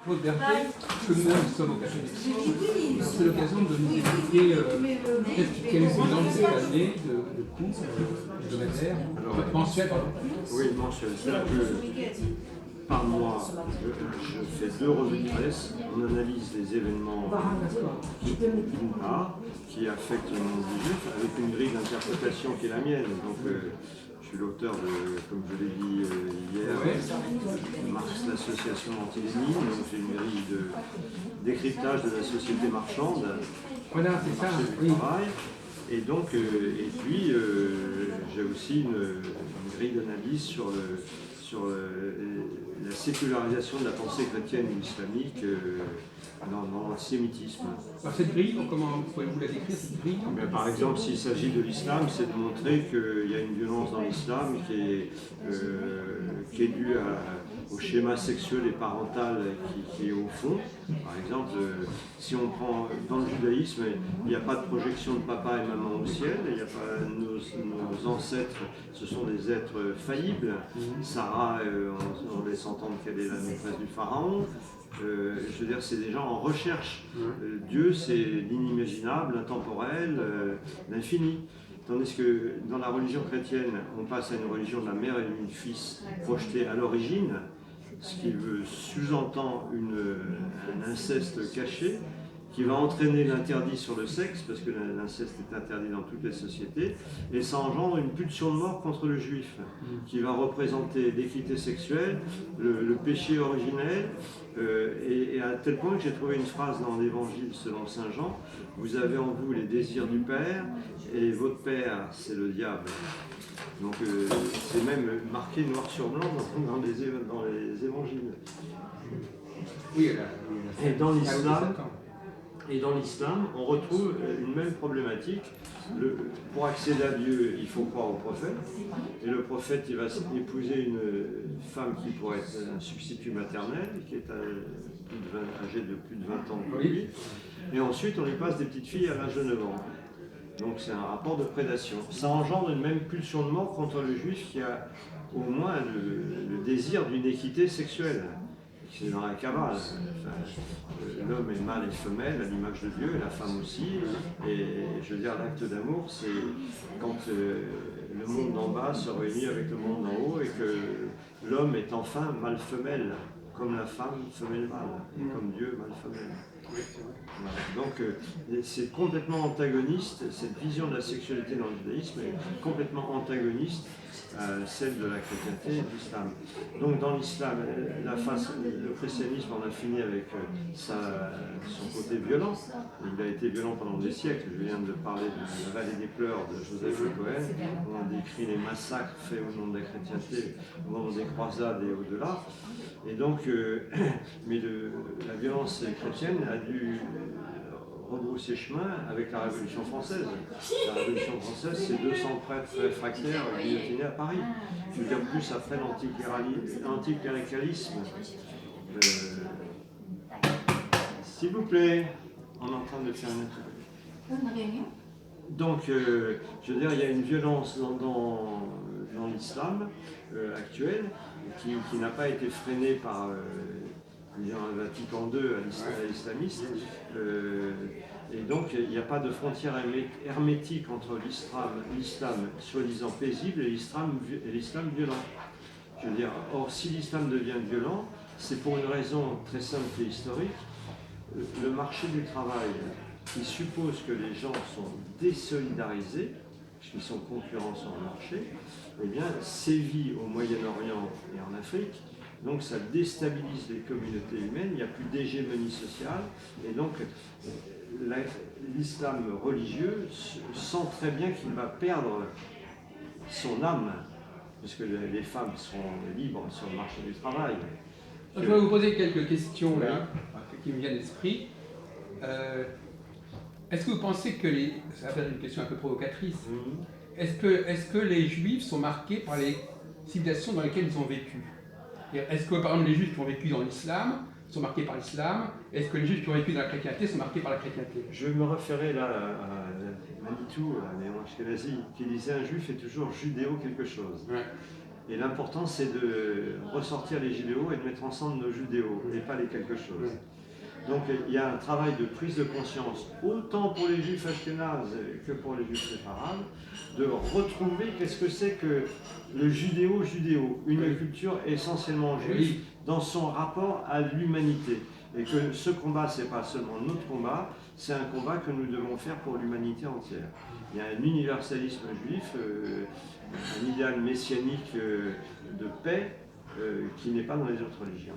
Claude Berthet, que nous sommes au catholique. C'est l'occasion de nous expliquer quelle est une langue cette année de cours hebdomadaire, mensuel, pardon. Oui, mensuel. C'est-à-dire que par mois, je fais 2 revues de presse, on analyse les événements qui affectent le monde du juif, avec une grille d'interprétation qui est la mienne. Donc, je suis l'auteur de, comme je l'ai dit hier, Marx, l'association anti-Lénine, donc j'ai une grille de décryptage de la société marchande, Voilà, c'est ça. du travail. Et donc, et puis, j'ai aussi une grille d'analyse sur la sécularisation de la pensée chrétienne ou islamique dans l'antisémitisme. Alors cette grille, comment pouvez-vous la décrire, cette grille? Par exemple, s'il s'agit de l'islam, c'est de montrer qu'il y a une violence dans l'islam qui est due au schéma sexuel et parental qui est au fond. Par exemple, si on prend dans le judaïsme, il n'y a pas de projection de papa et maman au ciel, il y a pas, nos ancêtres, ce sont des êtres faillibles. Sarah, on laisse entendre qu'elle est la maîtresse du pharaon. Je veux dire, c'est des gens en recherche. Dieu, c'est l'inimaginable, l'intemporel, l'infini. Tandis que dans la religion chrétienne, on passe à une religion de la mère et du fils projetée à l'origine, ce qui sous-entend un inceste caché, qui va entraîner l'interdit sur le sexe, parce que l'inceste est interdit dans toutes les sociétés, et ça engendre une pulsion de mort contre le juif, qui va représenter l'équité sexuelle, le péché originel, et à tel point que j'ai trouvé une phrase dans l'Évangile selon Saint Jean: vous avez en vous les désirs du Père, et votre Père, c'est le diable. Donc c'est même marqué noir sur blanc dans les Évangiles. Oui, Et dans l'islam, on retrouve une même problématique. Pour accéder à Dieu, il faut croire au prophète. Et le prophète, il va épouser une femme qui pourrait être un substitut maternel, qui est âgée de plus de 20 ans que lui. Et ensuite, on lui passe des petites filles à l'âge de 9 ans. Donc c'est un rapport de prédation. Ça engendre une même pulsion de mort contre le juif qui a au moins le désir d'une équité sexuelle. C'est dans la Kabbale. L'homme est mâle et femelle à l'image de Dieu, et la femme aussi. Et je veux dire, l'acte d'amour, c'est quand le monde d'en bas se réunit avec le monde d'en haut, et que l'homme est enfin mâle-femelle, comme la femme femelle-mâle, comme Dieu mâle-femelle. Donc c'est complètement antagoniste, cette vision de la sexualité dans le judaïsme est complètement antagoniste à celle de la chrétienté et de l'islam. Donc dans l'islam, le christianisme en a fini avec son côté violent. Il a été violent pendant des siècles. Je viens de parler de la vallée des pleurs de Joseph Le Cohen, où on décrit les massacres faits au nom de la chrétienté, au moment des croisades et au-delà. Et donc, mais la violence chrétienne a dû rebrousser chemin avec la Révolution française. La Révolution française, c'est 200 prêtres réfractaires guillotinés à Paris. Je veux dire, plus après l'anticléricalisme. S'il vous plaît, on est en train de faire une réunion. Donc, je veux dire, il y a une violence dans l'islam actuel qui n'a pas été freinée par un Vatican II à l'islamiste. Et donc, il n'y a pas de frontière hermétique entre l'islam soi-disant paisible et l'islam violent. Je veux dire, or, si l'islam devient violent, c'est pour une raison très simple et historique. Le marché du travail, qui suppose que les gens sont désolidarisés, puisqu'ils sont concurrents sur le marché, eh bien, sévit au Moyen-Orient et en Afrique. Donc ça déstabilise les communautés humaines, il n'y a plus d'hégémonie sociale, et donc l'islam religieux sent très bien qu'il va perdre son âme, puisque les femmes seront libres sur le marché du travail. Je vais vous poser quelques questions là, qui me viennent à l'esprit. Est-ce que vous pensez que ça va être une question un peu provocatrice, est-ce que les Juifs sont marqués par les civilisations dans lesquelles ils ont vécu? Est-ce que par exemple les Juifs qui ont vécu dans l'islam sont marqués par l'islam? Est-ce que les Juifs qui ont vécu dans la chrétienté sont marqués par la chrétienté? Je me référais là à Manitou, à Léon Ashkenazi, qui disait un Juif est toujours judéo quelque chose. Ouais. Et l'important, c'est de ressortir les judéos et de mettre ensemble nos judéos, et pas les quelque chose. Donc il y a un travail de prise de conscience, autant pour les juifs ashkénazes que pour les juifs séfarades, de retrouver qu'est-ce que c'est que le judéo, une culture essentiellement juive dans son rapport à l'humanité. Et que ce combat, ce n'est pas seulement notre combat, c'est un combat que nous devons faire pour l'humanité entière. Il y a un universalisme juif, un idéal messianique de paix qui n'est pas dans les autres religions.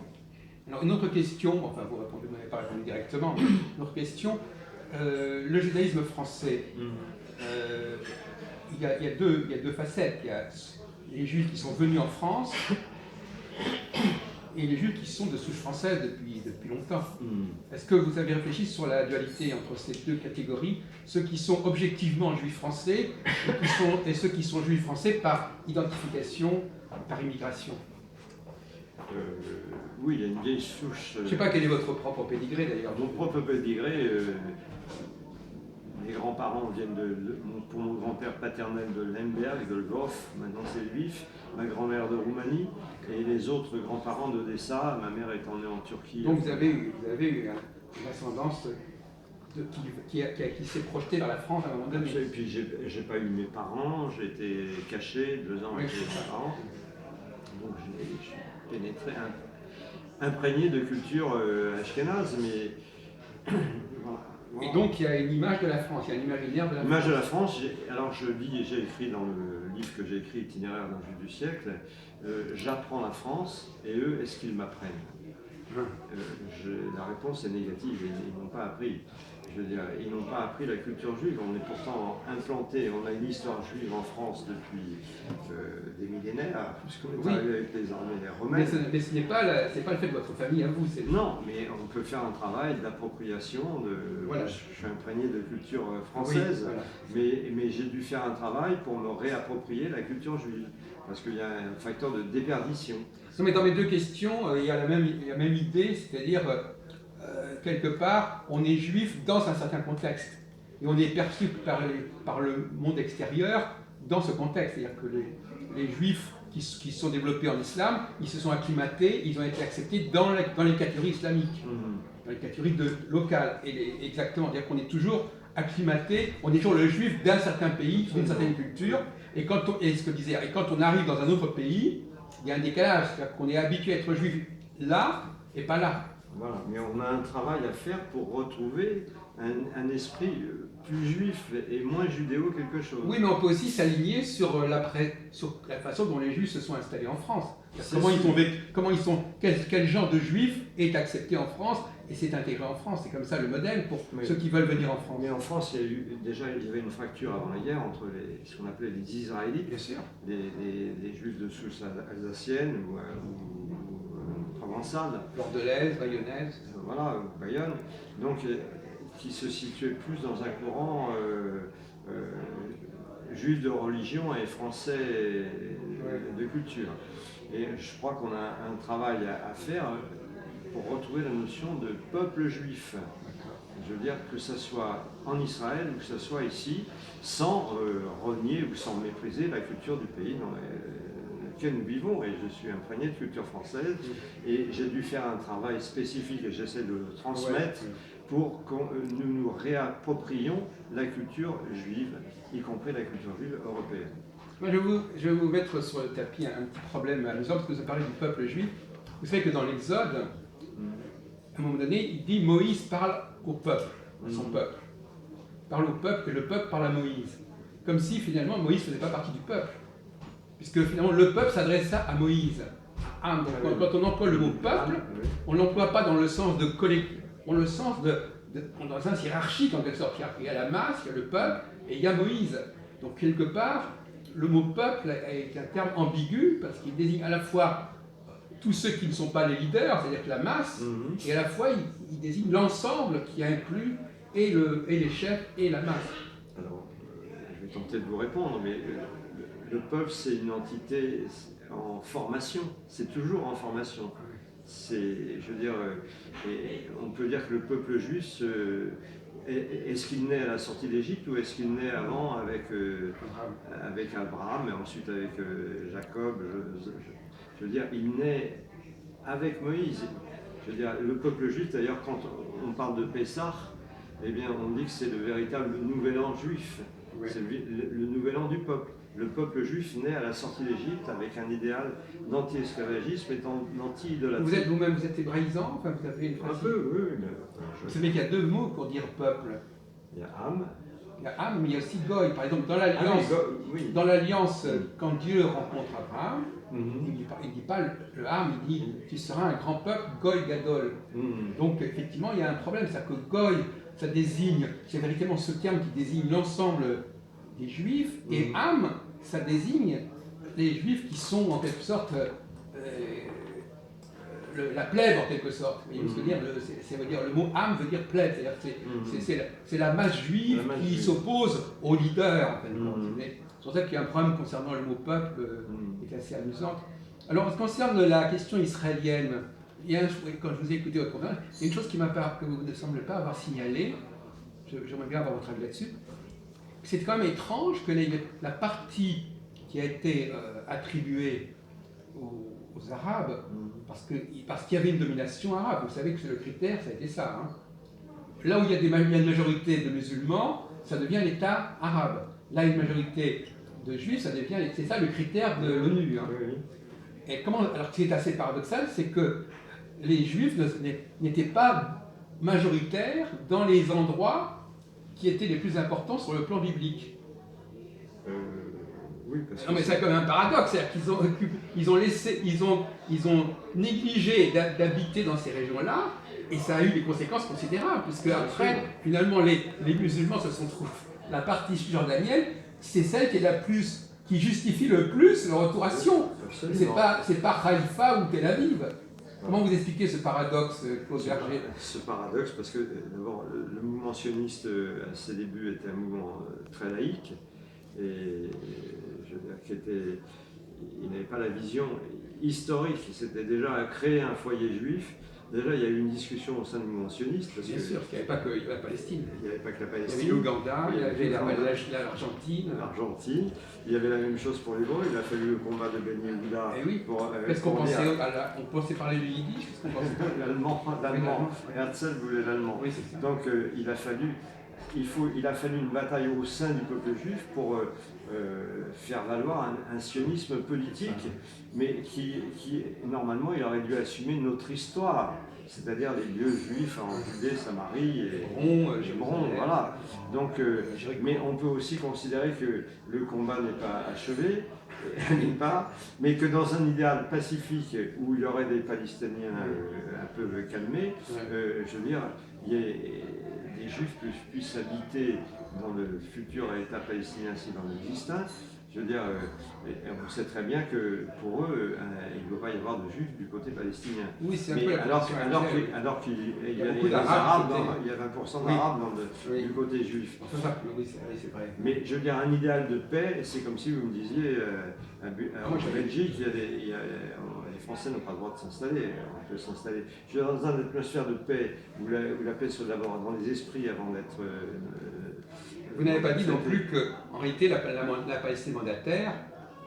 Alors une autre question, enfin vous répondez, vous n'avez pas répondu directement, mais une autre question, le judaïsme français, il y a deux facettes. Il y a les juifs qui sont venus en France et les juifs qui sont de souche française depuis longtemps. Est-ce que vous avez réfléchi sur la dualité entre ces deux catégories, ceux qui sont objectivement juifs français et ceux qui sont juifs français par identification, par immigration? Oui, il y a une vieille souche. Je ne sais pas quel est votre propre pédigré d'ailleurs. Mon propre pédigré, mes grands-parents viennent pour mon grand-père paternel de Lemberg, de Lvov, maintenant c'est Lviv, ma grand-mère de Roumanie, et les autres grands-parents d'Odessa, ma mère étant née en Turquie. Donc vous avez eu une ascendance qui s'est projetée vers la France à un moment donné. Et puis j'ai pas eu mes parents, j'ai été caché 2 ans avec mes parents, donc j'ai pénétré, imprégné de culture ashkénaze, mais voilà. Et donc il y a une image de la France, il y a un imaginaire de la France. L'image de la France, alors je dis, et j'ai écrit dans le livre que j'ai écrit, Itinéraire d'un juif du siècle, j'apprends la France et eux, est-ce qu'ils m'apprennent? La réponse est négative, ils n'ont pas appris. Je veux dire, ils n'ont pas appris la culture juive. On est pourtant implanté, on a une histoire juive en France depuis des millénaires, puisqu'on est arrivé avec les armées romaines. Mais ce n'est pas le fait de votre famille à vous. Non, mais on peut faire un travail d'appropriation. Voilà. Je suis imprégné de culture française, mais j'ai dû faire un travail pour me réapproprier la culture juive, parce qu'il y a un facteur de déperdition. Non, mais dans mes deux questions, il y a la même idée, c'est-à-dire quelque part, on est juif dans un certain contexte. Et on est perçu par le monde extérieur dans ce contexte. C'est-à-dire que les juifs qui sont développés en islam, ils se sont acclimatés, ils ont été acceptés dans les catégories islamiques, dans les catégories locales. Et exactement, c'est-à-dire qu'on est toujours acclimaté, on est toujours le juif d'un certain pays, d'une certaine culture. Et quand on arrive dans un autre pays, il y a un décalage, c'est-à-dire qu'on est habitué à être juif là et pas là. Voilà, mais on a un travail à faire pour retrouver un esprit plus juif et moins judéo quelque chose. Oui, mais on peut aussi s'aligner sur la façon dont les juifs se sont installés en France. Quel genre de juif est accepté en France et s'est intégré en France. C'est comme ça le modèle pour ceux qui veulent venir en France. Mais en France, il y avait une fracture avant la guerre entre ce qu'on appelait les Israélites, bien sûr, les juifs de souche alsacienne ou provençale. Bordelaise, bayonnaise. Voilà, Bayonne. Donc, qui se situait plus dans un courant juif de religion et français de culture. Et je crois qu'on a un travail à faire pour retrouver la notion de peuple juif. Je veux dire que ce soit en Israël ou que ce soit ici, sans renier ou sans mépriser la culture du pays dans lequel nous vivons. Et je suis imprégné de culture française et j'ai dû faire un travail spécifique et j'essaie de le transmettre pour que nous nous réapproprions la culture juive, y compris la culture juive européenne. Moi, je vais vous mettre sur le tapis un petit problème amusant parce que vous avez parlé du peuple juif. Vous savez que dans l'Exode, à un moment donné, il dit Moïse parle au peuple, à son peuple. Il parle au peuple et le peuple parle à Moïse. Comme si finalement Moïse ne faisait pas partie du peuple. Puisque finalement le peuple s'adresse à Moïse. Donc, quand on emploie le mot peuple, on ne l'emploie pas dans le sens de collectif, dans le sens dans un sens hiérarchique en quelque sorte. Il y a la masse, il y a le peuple et il y a Moïse. Donc quelque part, le mot peuple est un terme ambigu parce qu'il désigne à la fois tous ceux qui ne sont pas les leaders, c'est-à-dire que la masse, et à la fois il désigne l'ensemble qui inclut et les chefs et la masse. Alors, je vais tenter de vous répondre, mais le peuple c'est une entité en formation, c'est toujours en formation. Je veux dire, et on peut dire que le peuple juif est-ce qu'il naît à la sortie d'Égypte ou est-ce qu'il naît avant avec Abraham et ensuite avec Jacob? Je veux dire, il naît avec Moïse. Je veux dire, le peuple juif, d'ailleurs, quand on parle de Pessah, eh bien, on dit que c'est le véritable nouvel an juif. Ouais. C'est le nouvel an du peuple. Le peuple juif naît à la sortie d'Égypte avec un idéal d'anti-esclavagisme et d'anti-idolâtrie. Vous-même, vous êtes hébraïsant, enfin, vous avez une phrase. Un peu, oui. Vous savez qu'il y a 2 mots pour dire peuple. Il y a Am. Il y a Am, mais il y a aussi Goy. Par exemple, dans l'Alliance, quand Dieu rencontre Abraham, il ne dit pas le Am, il dit tu seras un grand peuple, Goy Gadol. Donc effectivement, il y a un problème, c'est que Goy, ça désigne, c'est véritablement ce terme qui désigne l'ensemble des Juifs, et Am, ça désigne les Juifs qui sont en quelque sorte la plèbe en quelque sorte. Vous voyez ce que veut dire, le mot Am veut dire plèbe, c'est-à-dire c'est la masse juive qui s'oppose au leader. En fait, c'est pour ça qu'il y a un problème concernant le mot peuple qui est assez amusant. Alors en ce qui concerne la question israélienne, quand je vous ai écouté votre conférence, il y a une chose qui que vous ne semblez pas avoir signalée, j'aimerais bien avoir votre avis là-dessus. C'est quand même étrange que la partie qui a été attribuée aux Arabes, parce qu'il y avait une domination arabe. Vous savez que le critère, ça a été ça. Là où il y a une majorité de musulmans, ça devient l'État arabe. Là, une majorité de juifs, c'est ça le critère de l'ONU. Et alors ce qui est assez paradoxal, c'est que les juifs n'étaient pas majoritaires dans les endroits qui étaient les plus importants sur le plan biblique. Oui, parce non, mais c'est quand même un paradoxe, c'est-à-dire qu'ils ont négligé d'habiter dans ces régions-là, et ça a eu des conséquences considérables, puisque après, finalement, les musulmans se sont trouvés. La partie jordanienne, c'est celle qui justifie le plus le retour à Sion. C'est pas Haïfa ou Tel Aviv. Comment vous expliquez ce paradoxe, Claude Berger? Ce paradoxe, parce que d'abord, le mouvement sioniste, à ses débuts, était un mouvement très laïque, et je veux dire il n'avait pas la vision historique, c'était déjà créer un foyer juif. Déjà, il y a eu une discussion au sein du mouvement sioniste. Bien sûr, il n'y avait pas que la Palestine. Il n'y avait pas que la Palestine. Il y avait l'Ouganda, il y avait l'Argentine. L'Argentine. Il y avait la même chose pour les Hébreux. Il a fallu le combat de Ben Yehuda. Et oui. Est-ce qu'on pensait parler du yiddish? L'allemand. Herzl voulait l'allemand. Oui, c'est ça. Donc, il a fallu une bataille au sein du peuple juif pour faire valoir un sionisme politique, mais qui normalement il aurait dû assumer notre histoire, c'est-à-dire les lieux juifs en Judée, Samarie et Hébron, voilà. Donc, mais on peut aussi considérer que le combat n'est pas achevé, mais que dans un idéal pacifique où il y aurait des Palestiniens un peu calmés, je veux dire, les Juifs puissent habiter dans le futur État palestinien s'il en existe un. Je veux dire, on sait très bien que pour eux, il ne doit pas y avoir de Juifs du côté palestinien. Oui, c'est un peu la alors qu'il y a des Arabes, il y a 20% d'Arabes du côté juif. Oui, c'est vrai. Mais je veux dire, un idéal de paix, c'est comme si vous me disiez, en Belgique, les Français n'ont pas le droit de s'installer, on peut s'installer. Je veux dire, dans une atmosphère de paix, où la paix soit d'abord dans les esprits avant d'être... Vous n'avez pas dit non plus qu'en réalité, la Palestine mandataire,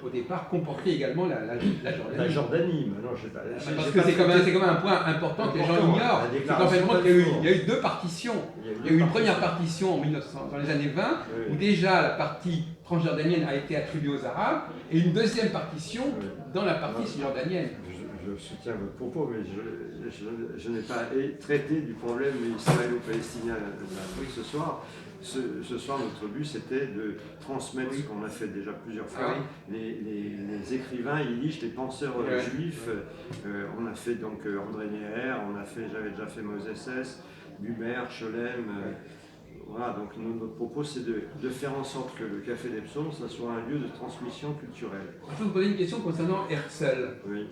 au départ, comportait également la Jordanie. La Jordanie, mais non, je sais pas. Parce que c'est quand même un point important que les gens ignorent. C'est qu'en fait, il y a eu 2 partitions. Il y a eu une première partition dans les années 20, où déjà la partie transjordanienne a été attribuée aux Arabes, et une deuxième partition dans la partie cisjordanienne. Je soutiens votre propos, mais je n'ai pas traité du problème israélo-palestinien ce soir. Ce soir, notre but, c'était de transmettre ce qu'on a fait déjà plusieurs fois, les écrivains yiddish, les penseurs juifs. On a fait donc André Neher, j'avais déjà fait Moses S, Buber, Scholem. Voilà, donc notre propos, c'est de faire en sorte que le Café des Psaumes, ça soit un lieu de transmission culturelle. Je vais vous poser une question concernant Herzl. Oui.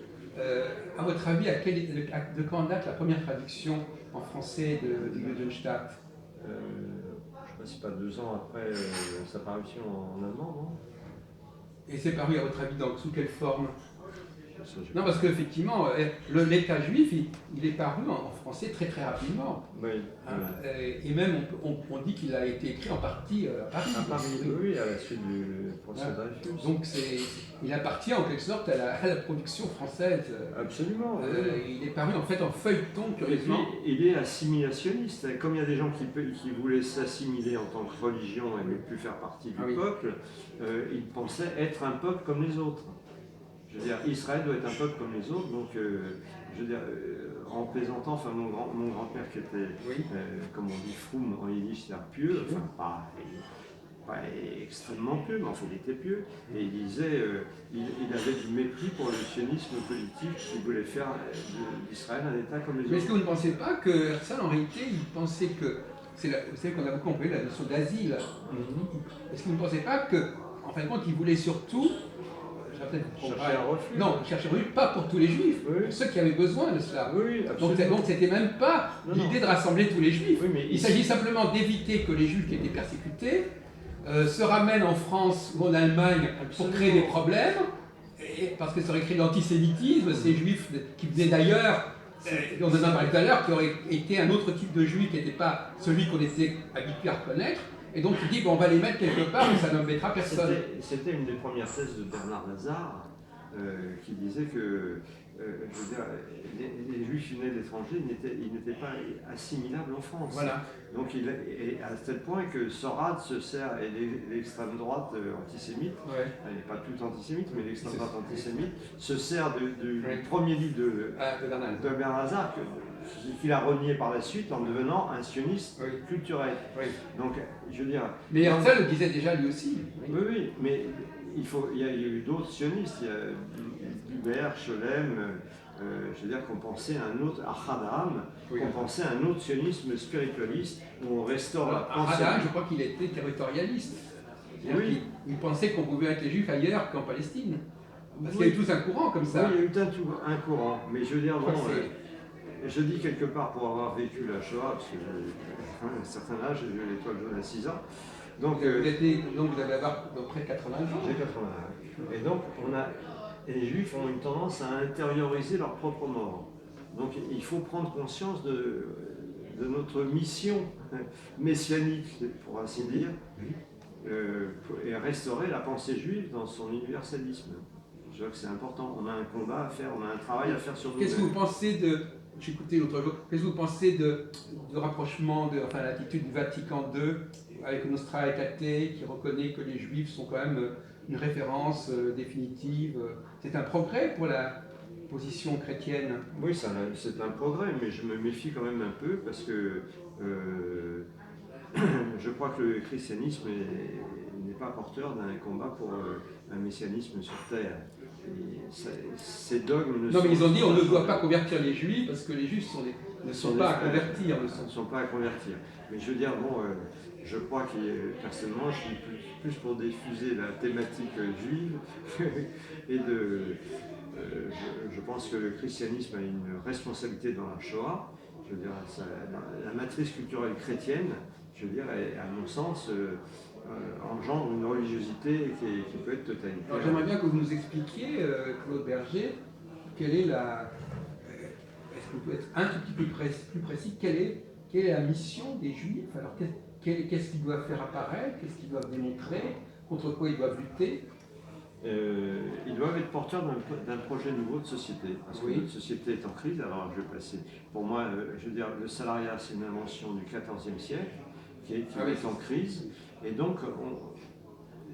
À votre avis, de quand date la première traduction en français de Judenstadt? Je ne sais pas, 2 ans après sa parution en allemand, non? Et c'est paru, à votre avis, sous quelle forme? Non, parce qu'effectivement, l'État juif, il est paru en français très très rapidement. Oui. Et même, on dit qu'il a été écrit en partie à Paris. À Paris, oui, à la suite du procès Dreyfus. Donc, il appartient en quelque sorte à la production française. Absolument. Il est paru en fait en feuilleton, curieusement. Il est assimilationniste. Comme il y a des gens qui voulaient s'assimiler en tant que religion et ne plus faire partie du peuple, ils pensaient être un peuple comme les autres. Je veux dire, Israël doit être un peuple comme les autres, donc je veux dire, en plaisantant, enfin mon grand-père qui était, comme on dit, froum en yiddish, c'est-à-dire pieux, enfin pas extrêmement pieux, mais enfin il était pieux, et il disait, il avait du mépris pour le sionisme politique qui voulait faire d'Israël un État comme les autres. Mais est-ce que vous ne pensez pas que Herzl, en réalité, il pensait que, vous savez qu'on a beaucoup employé la notion d'asile, est-ce que vous ne pensez pas que, en fin de compte, il voulait surtout chercher un refuge. Non, chercher un refuge, pas pour tous les juifs, pour ceux qui avaient besoin de cela. Donc c'était même pas l'idée de rassembler tous les juifs. Il s'agit simplement d'éviter que les juifs qui étaient persécutés se ramènent en France ou en Allemagne pour créer des problèmes, parce que ça aurait créé l'antisémitisme, ces juifs qui venaient d'ailleurs, on en a parlé tout à l'heure, qui auraient été un autre type de juif qui n'était pas celui qu'on était habitué à reconnaître. Et donc il dit bon, on va les mettre quelque part où ça n'embêtera personne. C'était une des premières thèses de Bernard Lazare qui disait que je veux dire, les juifs nés d'étrangers ils n'étaient pas assimilables en France. Voilà. Donc et à tel point que Sorade se sert, et l'extrême droite antisémite, elle n'est pas toute antisémite, mais l'extrême droite antisémite, se sert du premier livre de Bernard Lazare, qu'il a renié par la suite en devenant un sioniste culturel. Donc, je veux dire... Mais Herzl le disait déjà lui aussi. Oui, mais il y a eu d'autres sionistes, il y a Hubert, Scholem, je veux dire qu'on pensait à un autre, à Hadam, qu'on pensait à un autre sionisme spiritualiste, où on restaure la pensée. Hadam, je crois qu'il était territorialiste. Il pensait qu'on pouvait être les juifs ailleurs qu'en Palestine. Parce qu'il y a eu tous un courant comme ça. Oui, il y a eu un courant, mais je veux dire, bon... je dis quelque part pour avoir vécu la Shoah, parce que j'ai un certain âge, j'ai vu l'étoile jaune à 6 ans. Donc, vous avez à peu près 80 ans. J'ai 80 ans. Et donc, les Juifs ont une tendance à intérioriser leur propre mort. Donc, il faut prendre conscience de notre mission messianique, pour ainsi dire, et restaurer la pensée juive dans son universalisme. Je vois que c'est important. On a un combat à faire, on a un travail à faire sur nous-mêmes. Qu'est-ce que vous pensez de... J'écoutais l'autre jour. Qu'est-ce que vous pensez de rapprochement, l'attitude du Vatican II avec Nostra Aetate qui reconnaît que les Juifs sont quand même une référence définitive? C'est un progrès pour la position chrétienne? Oui, c'est un progrès, mais je me méfie quand même un peu parce que je crois que le christianisme n'est pas porteur d'un combat pour un messianisme sur terre. Ces dogmes non, mais ils ont dit on ne doit pas convertir les juifs parce que les juifs ne sont pas à convertir. Ne sont pas à convertir. Mais je veux dire, bon, je crois que personnellement, je suis plus pour diffuser la thématique juive et je pense que le christianisme a une responsabilité dans la Shoah. Je veux dire, la matrice culturelle chrétienne, je veux dire, à mon sens, engendre une religiosité qui peut être totalitaire. Alors j'aimerais bien que vous nous expliquiez, Claude Berger, quelle est la... Est-ce que vous pouvez être un tout petit peu plus précis, quelle est la mission des Juifs? Alors qu'est-ce qu'ils doivent faire apparaître? Qu'est-ce qu'ils doivent démontrer? Contre quoi ils doivent lutter? Ils doivent être porteurs d'un projet nouveau de société, parce que notre société est en crise. Alors je vais passer. Pour moi, je veux dire, le salariat, c'est une invention du XIVe siècle qui est en crise, et donc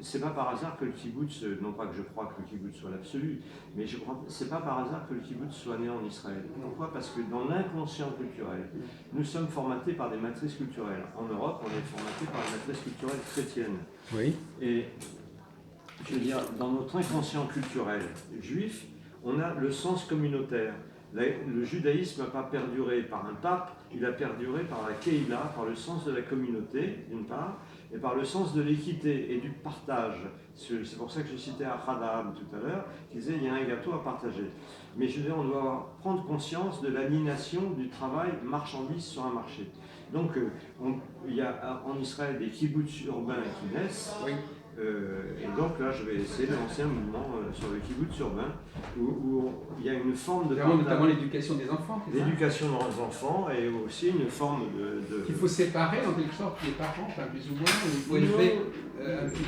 c'est pas par hasard que le kibbutz, non pas que je crois que le kibbutz soit l'absolu, mais je crois que c'est pas par hasard que le kibbutz soit né en Israël. Pourquoi? Parce que dans l'inconscient culturel, nous sommes formatés par des matrices culturelles. En Europe, on est formaté par une matrice culturelle chrétienne. Oui. Et je veux dire, dans notre inconscient culturel juif, on a le sens communautaire. Le judaïsme n'a pas perduré par un pape, il a perduré par la Keïla, par le sens de la communauté, d'une part, et par le sens de l'équité et du partage. C'est pour ça que je citais Ahadam tout à l'heure, qui disait il y a un gâteau à partager. Mais je veux dire, on doit prendre conscience de l'aliénation du travail marchandise sur un marché. Donc, il y a en Israël des kibbutz urbains qui naissent. Oui. Et donc là, je vais essayer de lancer un mouvement sur le kibbutz urbain où il y a une forme de notamment l'éducation des enfants. L'éducation des enfants et aussi une forme de... Il faut séparer en quelque sorte les parents, enfin, plus ou moins, il faut élever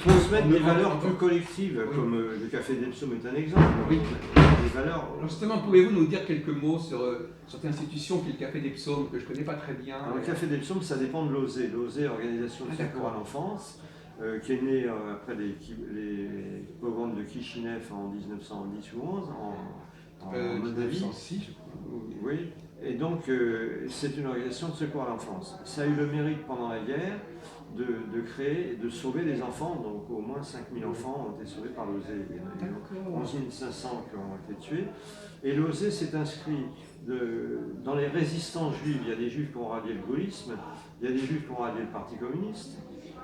transmettre des valeurs plus collectives, comme le Café des Psaumes est un exemple. Oui. Des valeurs... Alors justement, pouvez-vous nous dire quelques mots sur cette institution qui est le Café des Psaumes, que je ne connais pas très bien? Alors, le Café des Psaumes, ça dépend de l'OSE. l'OSE, Organisation de secours à l'enfance, qui est née après les pogroms de Kishinev en 1910 ou 11, en Moldavie. 1906, je crois. Oui, et donc c'est une organisation de secours à l'enfance. Ça a eu le mérite pendant la guerre de créer, de sauver des enfants, donc au moins 5000 enfants ont été sauvés par l'OSE. Il y en a eu 11 500 qui ont été tués. Et l'OSE s'est inscrit dans les résistants juifs. Il y a des juifs qui ont rallié le gaullisme, il y a des juifs qui ont rallié le Parti communiste,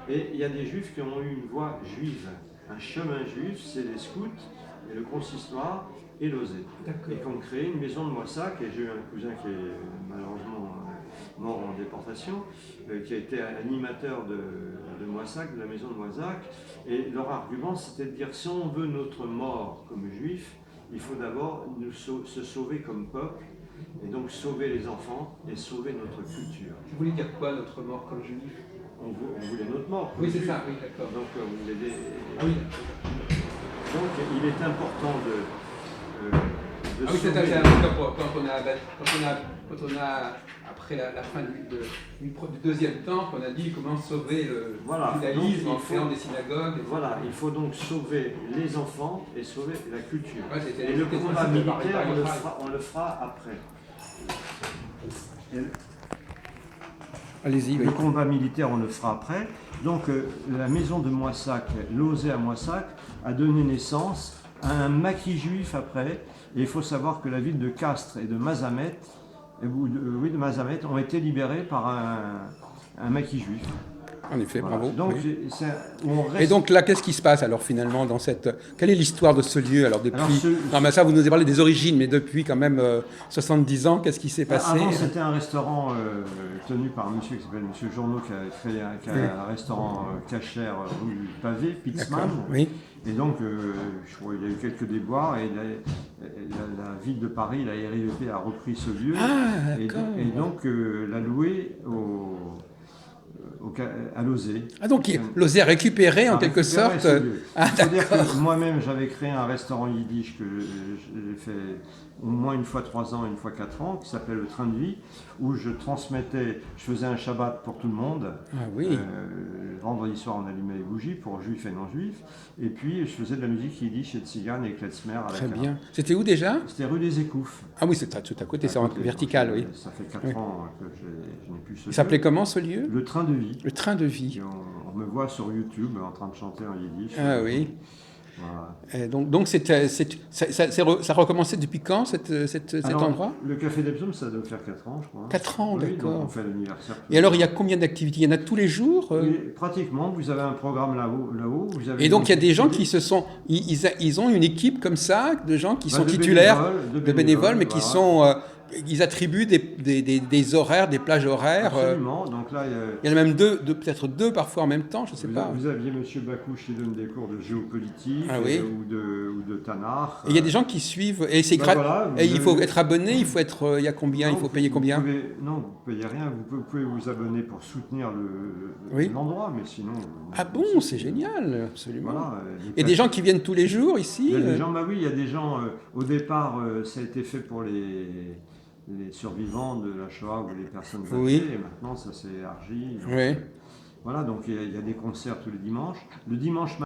et il y a des juifs qui ont eu une voie juive, un chemin juif, c'est les scouts et le consistoire et l'OSE. Et qui ont créé une maison de Moissac, et j'ai eu un cousin qui est malheureusement mort en déportation, qui a été animateur de Moissac, de la maison de Moissac, et leur argument c'était de dire si on veut notre mort comme juif, il faut d'abord se sauver comme peuple, et donc sauver les enfants et sauver notre culture. Vous voulez dire quoi, notre mort comme juif? On voulait notre mort. Oui, c'est ça, oui, d'accord. Donc, on voulait Ah oui. Donc, il est important de ah oui, c'est important quand on a après la fin du deuxième temple, on a dit comment sauver le judaïsme en créant des synagogues. Voilà, il faut donc sauver les enfants et sauver la culture. Ouais, et le combat militaire, on le fera après. Allez-y. Le combat militaire, on le fera après. Donc, la maison de Moissac, l'OSE à Moissac, a donné naissance à un maquis juif après. Et il faut savoir que la ville de Castres et de Mazamet, ont été libérées par un maquis juif. En effet, voilà. Bravo. Donc, oui. reste... Et donc là, qu'est-ce qui se passe alors finalement dans cette... Quelle est l'histoire de ce lieu alors depuis... Non mais ça, vous nous avez parlé des origines, mais depuis quand même 70 ans, qu'est-ce qui s'est passé? Avant, c'était un restaurant tenu par un monsieur qui s'appelle M. Journeau, qui a créé un restaurant cachère rue du Pavé, Pitzman. Oui. Et donc, je crois qu'il y a eu quelques déboires et la ville de Paris, la RIVP, a repris ce lieu et donc l'a loué à l'OSE. Ah donc l'OSE a récupéré en quelque sorte. C'est-à-dire que moi-même j'avais créé un restaurant yiddish que j'ai fait au moins une fois 3 ans, une fois 4 ans, qui s'appelait le Train de Vie, où je transmettais, je faisais un Shabbat pour tout le monde. Ah oui. Vendredi soir on allumait les bougies pour juifs et non-juifs, et puis je faisais de la musique yiddish et tzigane et klezmer à la Très bien. C'était où déjà? C'était rue des Écouffes. Ah oui, c'est tout à côté, c'est en vertical, oui. Ça fait 4 ans que je n'ai plus ce lieu. Il s'appelait comment ce lieu? Le Train de Vie. Le Train de Vie. On me voit sur YouTube en train de chanter en yiddish. Ah oui. Voilà. Et donc ça recommençait depuis quand cet endroit? Le Café des Psaumes, ça doit faire 4 ans, je crois. 4 ans, oui, d'accord. Donc on fait l'anniversaire. Et alors il y a combien d'activités? Il y en a tous les jours? Oui, pratiquement, vous avez un programme là-haut. Et donc il y a des gens qui se sont... Ils ont une équipe comme ça, de gens qui sont titulaires, de bénévoles, mais qui sont... Ils attribuent des horaires, des plages horaires. Absolument. Donc là, il y en a même peut-être deux parfois en même temps, je ne sais pas. Vous aviez M. Bakouche qui donne des cours de géopolitique ou de Tanakh. Et il y a des gens qui suivent, et c'est gratuit. Voilà, et il faut être abonné, il faut être... Il y a combien? Il faut payer combien? Non, vous ne payez rien. Vous pouvez vous abonner pour soutenir l'endroit, mais sinon... Ah bon, c'est génial, absolument. Voilà, et des gens qui viennent tous les jours ici? Il y a des gens, oui, il y a des gens... au départ, ça a été fait pour les survivants de la Shoah ou les personnes âgées, et maintenant ça s'est élargi. Donc, voilà, donc il y a des concerts tous les dimanches. Le dimanche